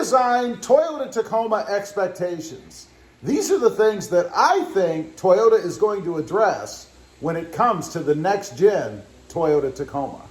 redesigned Toyota Tacoma Expectations. These are the things that I think Toyota is going to address when it comes to the next gen Toyota Tacoma.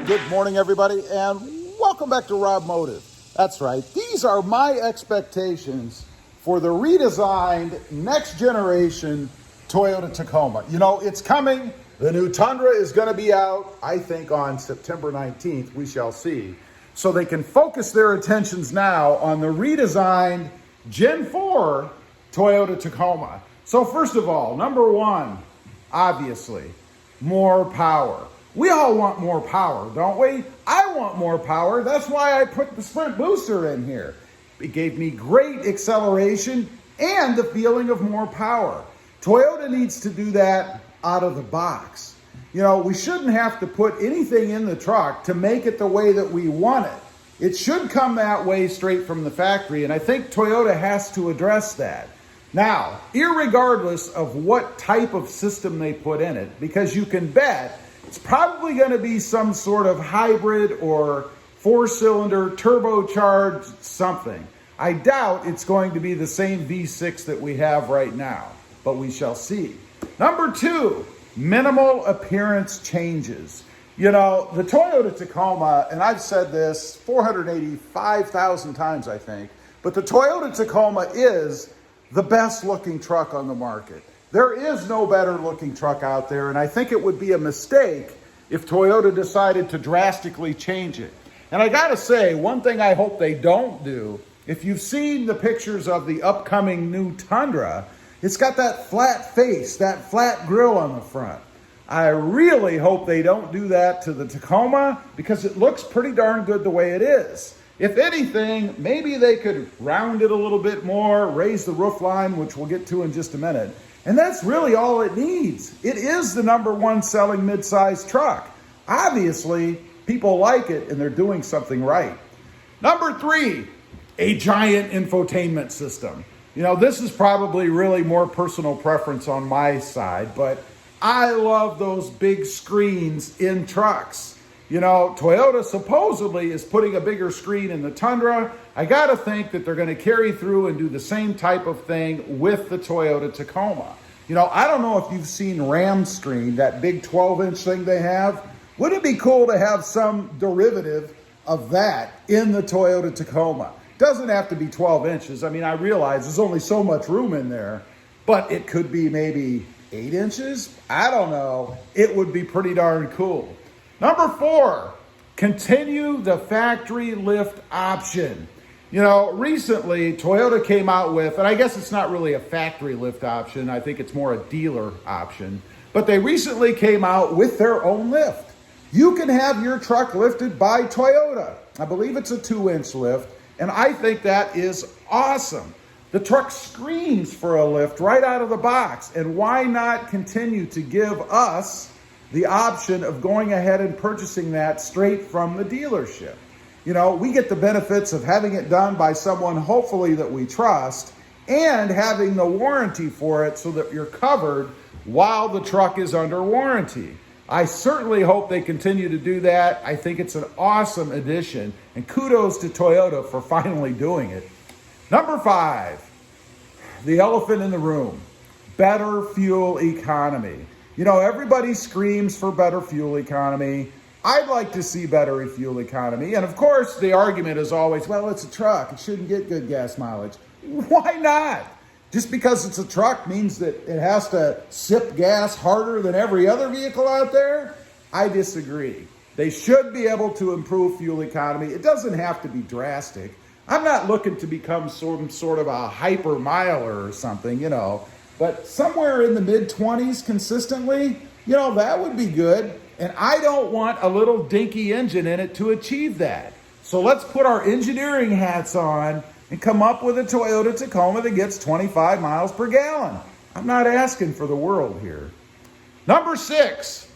Good morning, everybody, and welcome back to RobMotive. That's right, these are my expectations for the redesigned next generation Toyota Tacoma. You know, it's coming. The new Tundra is going to be out, I think, on September 19th. We shall see. So they can focus their attentions now on the redesigned Gen 4 Toyota Tacoma. So first of all, number one, obviously, more power. We all want more power, don't we? I want more power. That's why I put the Sprint booster in here. It gave me great acceleration and the feeling of more power. Toyota needs to do that out of the box. You know, we shouldn't have to put anything in the truck to make it the way that we want it. It should come that way straight from the factory, and I think Toyota has to address that. Now, irregardless of what type of system they put in it, because you can bet it's probably going to be some sort of hybrid or four-cylinder turbocharged something. I doubt it's going to be the same V6 that we have right now, but we shall see. Number two, minimal appearance changes. You know, the Toyota Tacoma, and I've said this 485,000 times, I think, but the Toyota Tacoma is the best looking truck on the market. There is no better looking truck out there, and I think it would be a mistake if Toyota decided to drastically change it. And I gotta say, one thing I hope they don't do, if you've seen the pictures of the upcoming new Tundra, it's got that flat face, that flat grille on the front. I really hope they don't do that to the Tacoma because it looks pretty darn good the way it is. If anything, maybe they could round it a little bit more, raise the roof line, which we'll get to in just a minute. And that's really all it needs. It is the number one selling midsize truck. Obviously, people like it and they're doing something right. Number three, a giant infotainment system. You know, this is probably really more personal preference on my side, but I love those big screens in trucks. You know, Toyota supposedly is putting a bigger screen in the Tundra. I gotta think that they're gonna carry through and do the same type of thing with the Toyota Tacoma. You know, I don't know if you've seen Ram's screen, that big 12-inch thing they have. Wouldn't it be cool to have some derivative of that in the Toyota Tacoma? Doesn't have to be 12 inches. I mean, I realize there's only so much room in there, but it could be maybe 8 inches. I don't know. It would be pretty darn cool. Number four, continue the factory lift option. You know, recently Toyota came out with, and I guess it's not really a factory lift option. I think it's more a dealer option, but they recently came out with their own lift. You can have your truck lifted by Toyota. I believe it's a 2-inch lift, and I think that is awesome. The truck screams for a lift right out of the box, and why not continue to give us the option of going ahead and purchasing that straight from the dealership? You know, we get the benefits of having it done by someone hopefully that we trust and having the warranty for it so that you're covered while the truck is under warranty. I certainly hope they continue to do that. I think it's an awesome addition, and kudos to Toyota for finally doing it. Number five, the elephant in the room, better fuel economy. You know, everybody screams for better fuel economy. I'd like to see better fuel economy. And of course, the argument is always, well, it's a truck. It shouldn't get good gas mileage. Why not? Just because it's a truck means that it has to sip gas harder than every other vehicle out there? I disagree. They should be able to improve fuel economy. It doesn't have to be drastic. I'm not looking to become some sort of a hyper miler or something, you know, but somewhere in the mid-20s consistently, you know, that would be good. And I don't want a little dinky engine in it to achieve that. So let's put our engineering hats on and come up with a Toyota Tacoma that gets 25 miles per gallon. I'm not asking for the world here. Number six,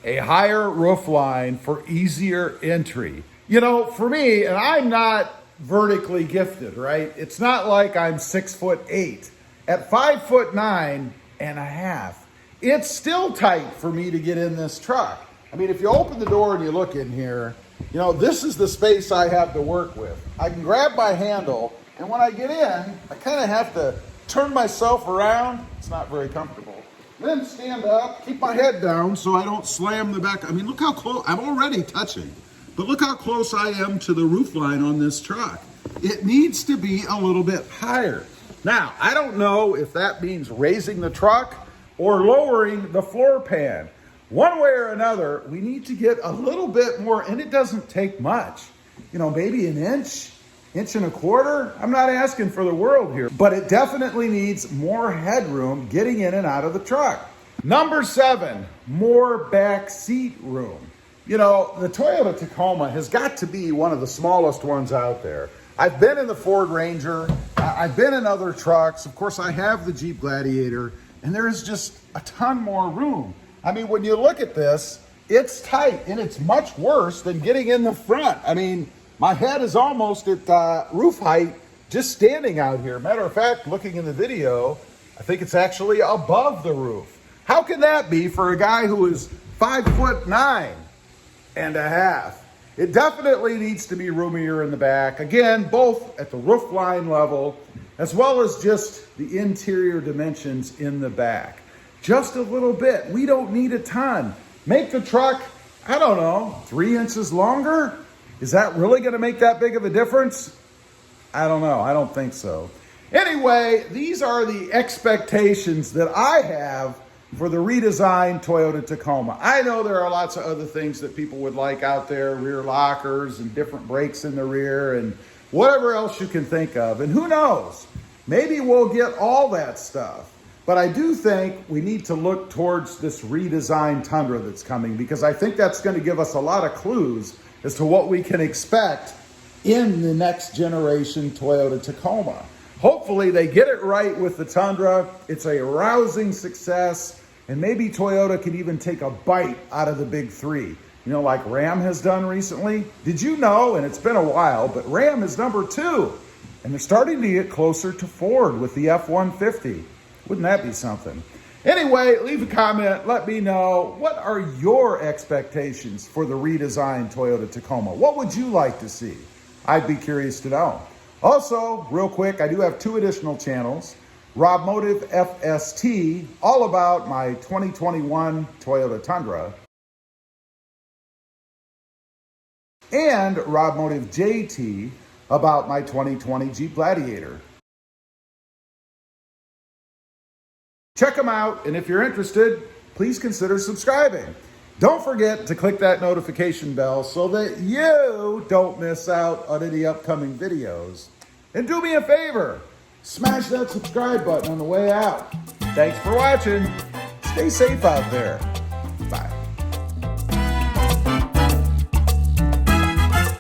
a higher roof line for easier entry. You know, for me, and I'm not vertically gifted, right? It's not like I'm 6'8". At 5'9.5", it's still tight for me to get in this truck. I mean, if you open the door and you look in here, you know, this is the space I have to work with. I can grab my handle, and when I get in, I kind of have to turn myself around. It's not very comfortable. Then stand up, keep my head down so I don't slam the back. I mean, look how close, I'm already touching, but look how close I am to the roof line on this truck. It needs to be a little bit higher. Now, I don't know if that means raising the truck or lowering the floor pan. One way or another, we need to get a little bit more, and it doesn't take much. You know, maybe an inch and a quarter. I'm not asking for the world here, but it definitely needs more headroom getting in and out of the truck. Number 7, more back seat room. You know, the Toyota Tacoma has got to be one of the smallest ones out there. I've been in the Ford Ranger, I've been in other trucks, of course I have the Jeep Gladiator, and there is just a ton more room. I mean, when you look at this, it's tight, and it's much worse than getting in the front. I mean, my head is almost at roof height just standing out here. Matter of fact, looking in the video, I think it's actually above the roof. How can that be for a guy who is 5'9.5"? It definitely needs to be roomier in the back. Again, both at the roof line level, as well as just the interior dimensions in the back. Just a little bit. We don't need a ton. Make the truck, I don't know, 3 inches longer? Is that really going to make that big of a difference? I don't know. I don't think so. Anyway, these are the expectations that I have for the redesigned Toyota Tacoma. I know there are lots of other things that people would like out there, rear lockers and different brakes in the rear and whatever else you can think of. And who knows? Maybe we'll get all that stuff. But I do think we need to look towards this redesigned Tundra that's coming, because I think that's going to give us a lot of clues as to what we can expect in the next generation Toyota Tacoma. Hopefully they get it right with the Tundra. It's a rousing success, and maybe Toyota can even take a bite out of the big three. You know, like Ram has done recently. Did you know, and it's been a while, but Ram is number 2, and they're starting to get closer to Ford with the F-150. Wouldn't that be something? Anyway, leave a comment. Let me know, what are your expectations for the redesigned Toyota Tacoma? What would you like to see? I'd be curious to know. Also, real quick, I do have 2 additional channels. RobMotive FST, all about my 2021 Toyota Tundra. And RobMotive JT, about my 2020 Jeep Gladiator. Check them out, and if you're interested, please consider subscribing. Don't forget to click that notification bell so that you don't miss out on any upcoming videos. And do me a favor, smash that subscribe button on the way out. Thanks for watching. Stay safe out there.